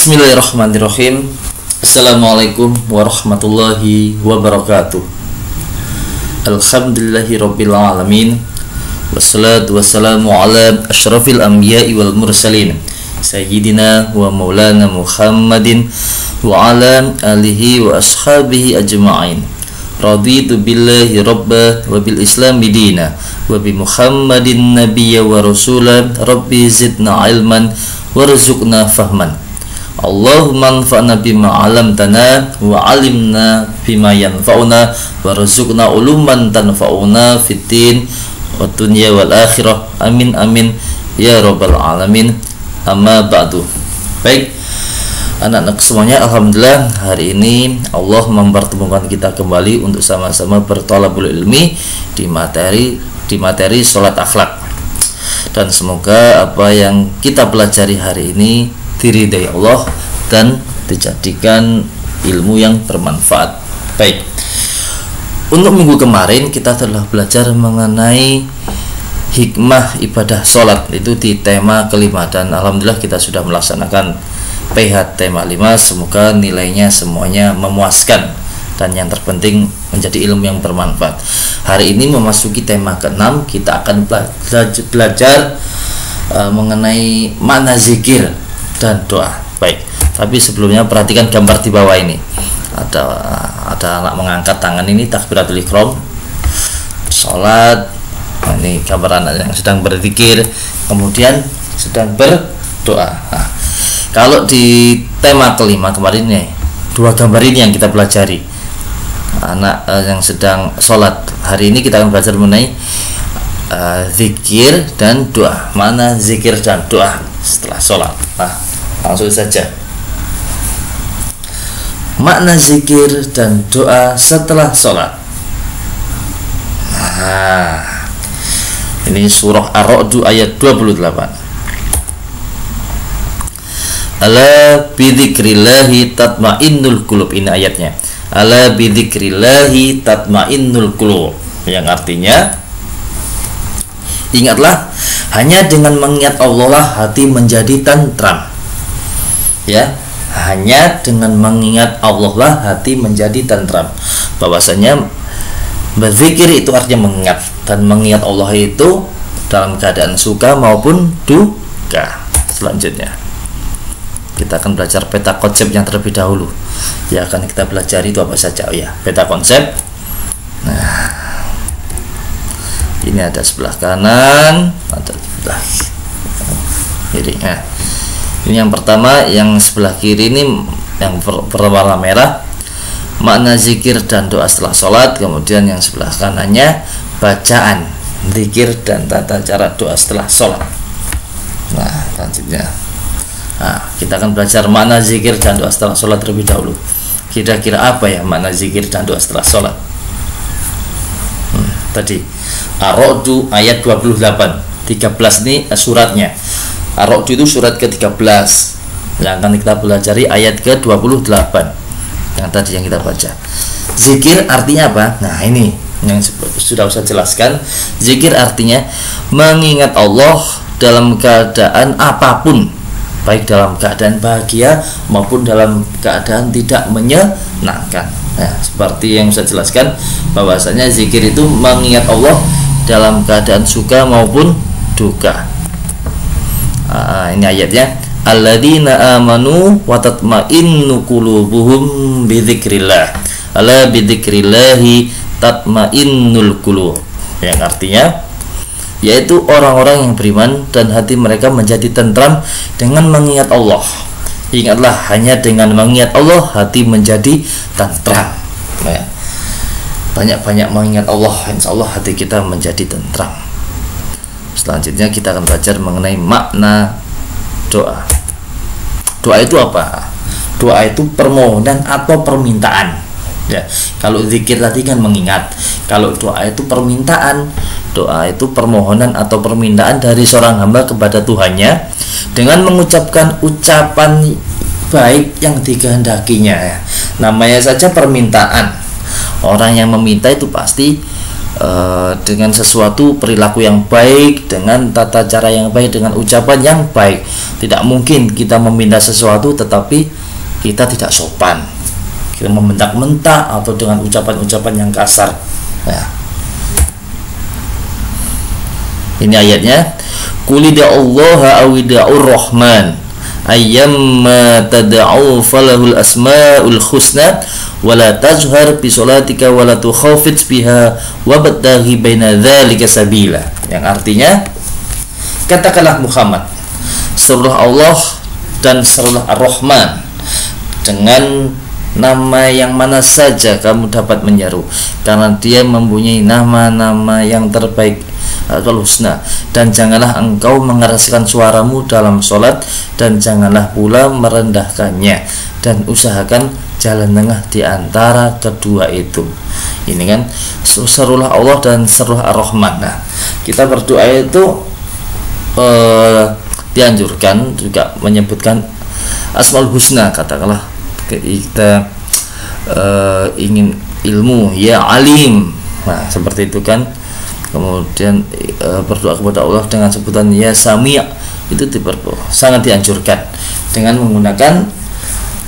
Bismillahirrahmanirrahim. Assalamualaikum warahmatullahi wabarakatuh. Alhamdulillahirabbil alamin. Wassalatu wassalamu ala asyrafil anbiya'i wal mursalin sayyidina wa maulana Muhammadin wa ala alihi wa ashabihi ajma'in. Raditu billahi rabba wa bil islami dina wa bi Muhammadin nabiyya wa rasulan. Rabbi zidna ilman warzuqna fahman. Allahumma anfa'na bima 'allamtana wa 'allimna bima yanfa'una warzuqna uluman tanfa'una fid din wad dunya wal akhirah. Amin amin ya rabbal alamin. Amma ba'du. Baik, anak-anak semuanya, alhamdulillah hari ini Allah mempertemukan kita kembali untuk sama-sama berthalabul ilmi di materi salat akhlak. Dan semoga apa yang kita pelajari hari ini diridai Allah dan dijadikan ilmu yang bermanfaat. Baik, untuk minggu kemarin kita telah belajar mengenai hikmah ibadah sholat, itu di tema kelima, dan alhamdulillah kita sudah melaksanakan PH tema 5. Semoga nilainya semuanya memuaskan dan yang terpenting menjadi ilmu yang bermanfaat. Hari ini memasuki tema ke-6, kita akan belajar mengenai makna zikir dan doa. Baik, tapi sebelumnya perhatikan gambar di bawah ini. Ada anak mengangkat tangan, ini takbiratul ihram, salat. Nah, ini gambar anak yang sedang berzikir, kemudian sedang berdoa. Nah, kalau di tema kelima kemarin nih, dua gambar ini yang kita pelajari. Anak yang sedang salat. Hari ini kita akan belajar mengenai zikir dan doa. Mana zikir dan doa setelah sholat? Nah, langsung saja. Makna zikir dan doa setelah sholat. Nah, ini surah Ar-Ra'd ayat 28. Ala bidzikrillahi tatmainnul qulub. Ini ayatnya. Ala bidzikrillahi tatmainnul qulub, yang artinya ingatlah, hanya dengan mengingat Allah lah hati menjadi tentram. Ya, hanya dengan mengingat Allah lah hati menjadi tentram. Bahwasanya berzikir itu artinya mengingat, dan mengingat Allah itu dalam keadaan suka maupun duka. Selanjutnya kita akan belajar peta konsep yang terlebih dahulu. Ya, akan kita pelajari itu apa saja. Oh ya, peta konsep. Nah, ini ada sebelah kanan, ada sebelah kiri. Nah, ini yang pertama, yang sebelah kiri ini yang berwarna merah, makna zikir dan doa setelah sholat. Kemudian yang sebelah kanannya bacaan zikir dan tata cara doa setelah sholat. Nah, selanjutnya, kita akan belajar makna zikir dan doa setelah sholat terlebih dahulu. Kira-kira apa ya makna zikir dan doa setelah sholat? Tadi Ar-Ra'd ayat 28, 13 ini suratnya. Ar-Ra'd itu surat ke-13. Yang akan kita pelajari ayat ke-28 yang tadi yang kita baca. Zikir artinya apa? Nah, ini yang sudah saya jelaskan. Zikir artinya mengingat Allah dalam keadaan apapun, baik dalam keadaan bahagia maupun dalam keadaan tidak menyenangkan. Nah, seperti yang saya jelaskan, bahwasanya zikir itu mengingat Allah dalam keadaan suka maupun duka. Ini ayatnya, alladzina amanu wa tatma'innu qulubuhum bidzikrillah. Ala bidzikrillahi tatma'innul qulub. Yang artinya yaitu orang-orang yang beriman dan hati mereka menjadi tentram dengan mengingat Allah. Ingatlah, hanya dengan mengingat Allah hati menjadi tentram. Ya, banyak-banyak mengingat Allah, insya Allah hati kita menjadi tentram. Selanjutnya kita akan belajar mengenai makna doa. Doa itu apa? Doa itu permohonan atau permintaan. Ya, kalau zikir tadi kan mengingat, kalau doa itu permintaan. Doa itu permohonan atau permintaan dari seorang hamba kepada Tuhannya dengan mengucapkan ucapan baik yang dikehendakinya. Namanya saja permintaan. Orang yang meminta itu pasti dengan sesuatu perilaku yang baik, dengan tata cara yang baik, dengan ucapan yang baik. Tidak mungkin kita meminta sesuatu tetapi kita tidak sopan, kita membentak-bentak atau dengan ucapan-ucapan yang kasar ya. Ini ayatnya, qulida Allah awida'ur rahman ayyamma tad'u falahul asmaul husna wala tajhar bi salatika wala tukhafit biha wabtaghi baina dzalika sabila. Yang artinya, katakanlah Muhammad, serulah Allah dan serulah Ar-Rahman dengan nama yang mana saja kamu dapat menyeru, karena dia mempunyai nama-nama yang terbaik atau husna. Dan janganlah engkau mengeraskan suaramu dalam sholat, dan janganlah pula merendahkannya, dan usahakan jalan tengah di antara kedua itu. Ini kan serulah Allah dan serulah Ar-Rahman. Nah, kita berdoa itu dianjurkan juga menyebutkan Asmaul Husna. Katakanlah kita ingin ilmu, ya alim, nah seperti itu kan. Kemudian berdoa kepada Allah dengan sebutan ya Sami', itu sangat dianjurkan dengan menggunakan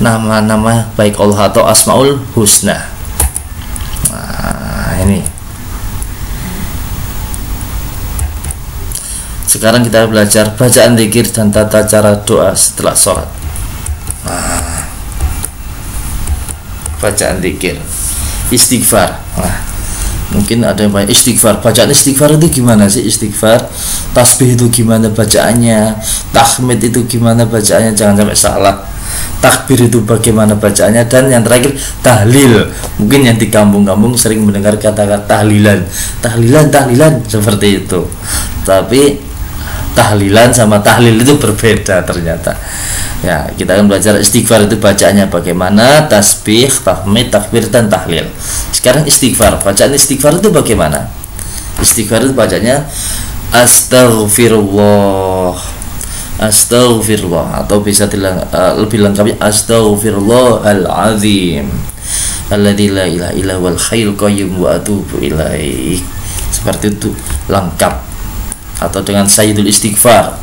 nama-nama baik Allah atau Asmaul Husna. Nah, ini sekarang kita belajar bacaan zikir dan tata cara doa setelah sholat. Nah, bacaan zikir, istighfar. Nah, mungkin ada yang banyak istighfar. Bacaan istighfar itu gimana sih? Istighfar, tasbih itu gimana bacaannya, tahmid itu gimana bacaannya, jangan sampai salah, takbir itu bagaimana bacaannya, dan yang terakhir tahlil. Mungkin yang di kampung-kampung sering mendengar kata-kata tahlilan, seperti itu. Tapi tahlilan sama tahlil itu berbeda ternyata. Ya, kita akan belajar istighfar itu bacaannya bagaimana, tasbih, tahmid, takbir, dan tahlil. Sekarang istighfar, bacaan istighfar itu bagaimana? Istighfar itu bacanya astaghfirullah, atau bisa lebih lengkapnya astaghfirullahalazim alladzi la ilaha illa huwal hayyul qayyum wa atubu ilaih. Seperti itu lengkap. Atau dengan sayyidul istighfar.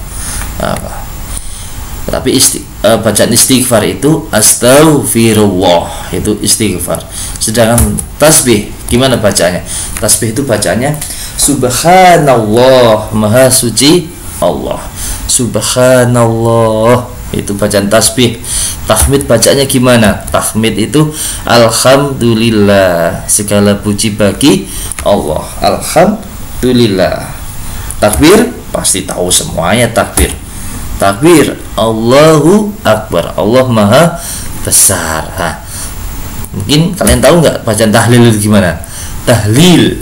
Tapi bacaan istighfar itu astaghfirullah, itu istighfar. Sedangkan tasbih gimana bacanya? Tasbih itu bacanya subhanallah, maha suci Allah, subhanallah, itu bacaan tasbih. Tahmid bacanya gimana? Tahmid itu alhamdulillah, segala puji bagi Allah, alhamdulillah. Takbir pasti tahu semuanya takbir. Takbir Allahu Akbar, Allah Maha Besar. Mungkin kalian tahu nggak bacaan tahlil itu gimana? Tahlil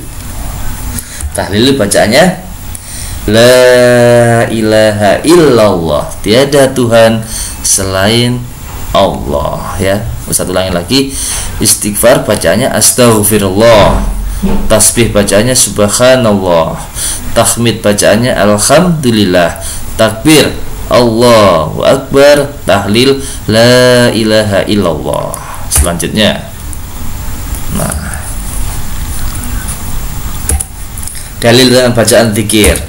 bacaannya la ilaha illallah, tiada Tuhan selain Allah. Ya, satu lagi istighfar bacanya astaghfirullah, tasbih bacanya subhanallah, tahmid bacaannya alhamdulillah, takbir Allahu Akbar, tahlil la ilaha illallah. Selanjutnya, nah, dalil dengan bacaan zikir.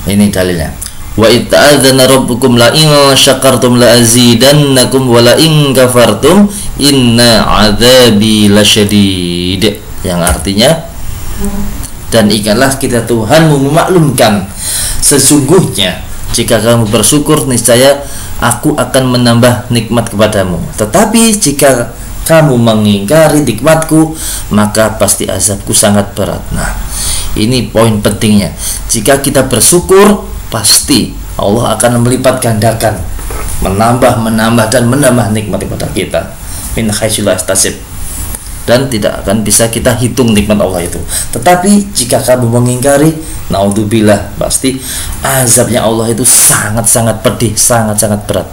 Ini dalilnya. Wa itta'adzana rabbukum la in syakartum la azidannakum wa la in kafartum inna adzabi lasyadid. Yang artinya, dan ingatlah kita Tuhanmu memaklumkan, sesungguhnya jika kamu bersyukur niscaya aku akan menambah nikmat kepadamu, tetapi jika kamu mengingkari nikmatku maka pasti azabku sangat berat. Nah, ini poin pentingnya. Jika kita bersyukur pasti Allah akan melipat gandakan, menambah dan menambah nikmat kepada kita min haitsu la yahtasib, dan tidak akan bisa kita hitung nikmat Allah itu. Tetapi jika kamu mengingkari, naudzubillah, pasti azabnya Allah itu sangat-sangat pedih, sangat-sangat berat.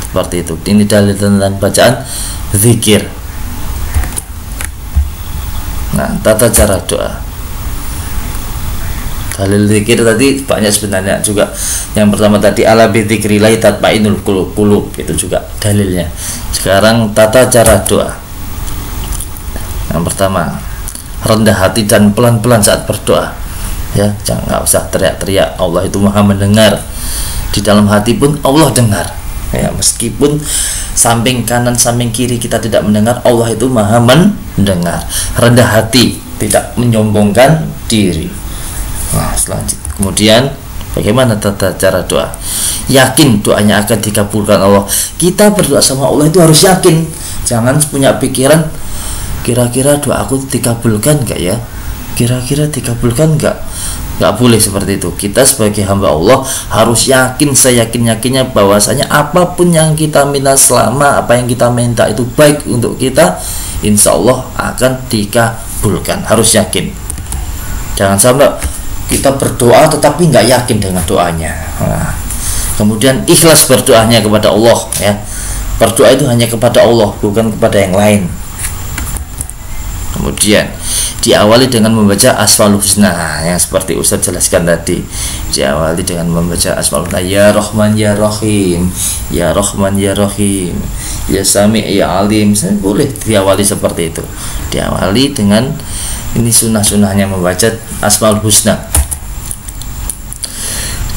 Seperti itu. Ini dalil tentang bacaan zikir. Nah, tata cara doa. Dalil zikir tadi banyak sebenarnya juga. Yang pertama tadi ala bi dzikrillah tatma'innul qulub, itu juga dalilnya. Sekarang tata cara doa. Yang pertama, rendah hati dan pelan-pelan saat berdoa. Ya, jangan, nggak usah teriak-teriak. Allah itu Maha mendengar. Di dalam hati pun Allah dengar. Ya, meskipun samping kanan samping kiri kita tidak mendengar, Allah itu Maha mendengar. Rendah hati, tidak menyombongkan diri. Nah, selanjutnya kemudian bagaimana tata cara doa? Yakin doanya akan dikabulkan Allah. Kita berdoa sama Allah itu harus yakin. Jangan punya pikiran, kira-kira doa aku dikabulkan enggak ya? Kira-kira dikabulkan enggak? Enggak boleh seperti itu. Kita sebagai hamba Allah harus yakin, seyakin-yakinnya bahwasanya apapun yang kita minta, selama apa yang kita minta itu baik untuk kita, insya Allah akan dikabulkan. Harus yakin. Jangan sampai kita berdoa tetapi nggak yakin dengan doanya. Nah, kemudian ikhlas berdoanya kepada Allah, ya. Berdoa itu hanya kepada Allah, bukan kepada yang lain. Kemudian diawali dengan membaca Asmaul Husna, yang seperti Ustaz jelaskan tadi. Diawali dengan membaca Asmaul Husna, ya Rahman ya Rahim, ya Rahman ya Rahim, ya Sami ya Alim. Boleh diawali seperti itu. Diawali dengan ini sunnah-sunnahnya membaca Asmaul Husna.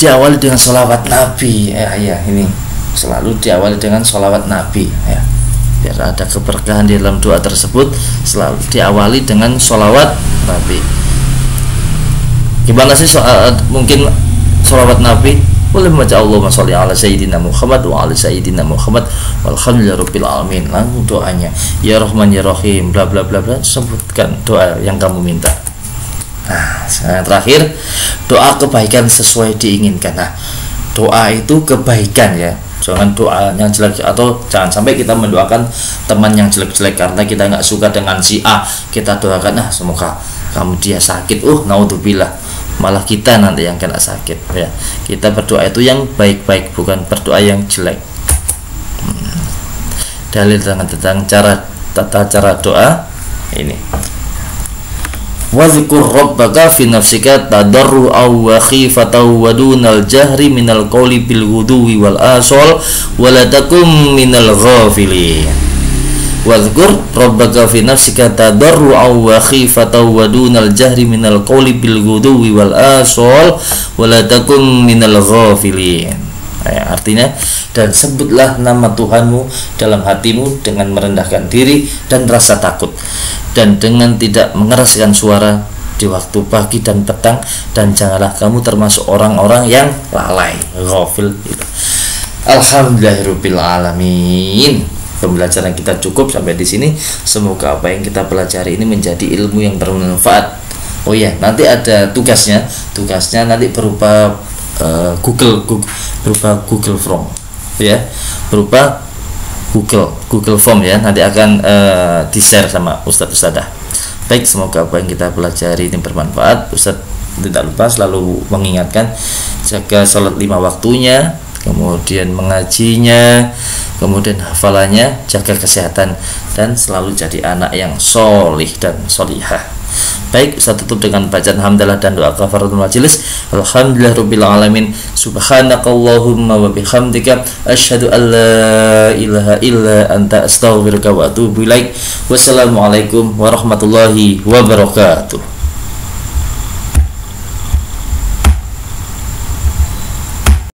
Diawali dengan sholawat Nabi, ya ini selalu diawali dengan sholawat Nabi, ya. Biar ada keberkahan di dalam doa tersebut, selalu diawali dengan sholawat Nabi. Gimana sih mungkin sholawat Nabi? Boleh membaca Allahumma sholli ala sayyidina Muhammad wa ala sayyidina Muhammad walhamdulillahirabbil alamin. Langsung doanya, ya Rahman ya Rahim, bla bla bla bla, sebutkan doa yang kamu minta. Nah, yang terakhir, doa kebaikan sesuai diinginkan. Nah, doa itu kebaikan, ya. Jangan doa yang jelek, atau jangan sampai kita mendoakan teman yang jelek-jelek karena kita nggak suka dengan si A, kita doakan, nah semoga kamu dia sakit, naudzubillah, malah kita nanti yang kena sakit, ya. Kita berdoa itu yang baik-baik, bukan berdoa yang jelek. Dalil tentang tata cara doa ini. Wadhkur rabbaka fi nafsika tadarru'aw wa khifatan wa dunal jahri minal qawli bil ghuduwi wal asal wa la takum minal ghafilin. Wadhkur rabbaka fi nafsika tadarru'aw wa khifatan wa dunal jahri minal qawli bil ghuduwi wal asal wa la takum minal ghafilin. Artinya, dan sebutlah nama Tuhanmu dalam hatimu dengan merendahkan diri dan rasa takut, dan dengan tidak mengeraskan suara di waktu pagi dan petang, dan janganlah kamu termasuk orang-orang yang lalai, ghafil gitu. Alhamdulillahirabbil alamin. Pembelajaran kita cukup sampai di sini. Semoga apa yang kita pelajari ini menjadi ilmu yang bermanfaat. Oh ya, nanti ada tugasnya. Tugasnya nanti berupa berupa Google Form, ya, berupa Google Form, ya. Nanti akan di-share sama Ustadz-Ustadzah. Baik, semoga apa yang kita pelajari ini bermanfaat. Ustadz tidak lupa selalu mengingatkan, jaga sholat 5 waktunya, kemudian mengajinya, kemudian hafalannya, jaga kesehatan, dan selalu jadi anak yang solih dan solihah. Baik, saya tutup dengan bacaan hamdalah dan doa kafaratul majelis. Alhamdulillahirabbil alamin. Subhanakallahumma wa bihamdika asyhadu an la ilaha illa anta astaghfiruka wa atubu ilaik. Wassalamualaikum warahmatullahi wabarakatuh.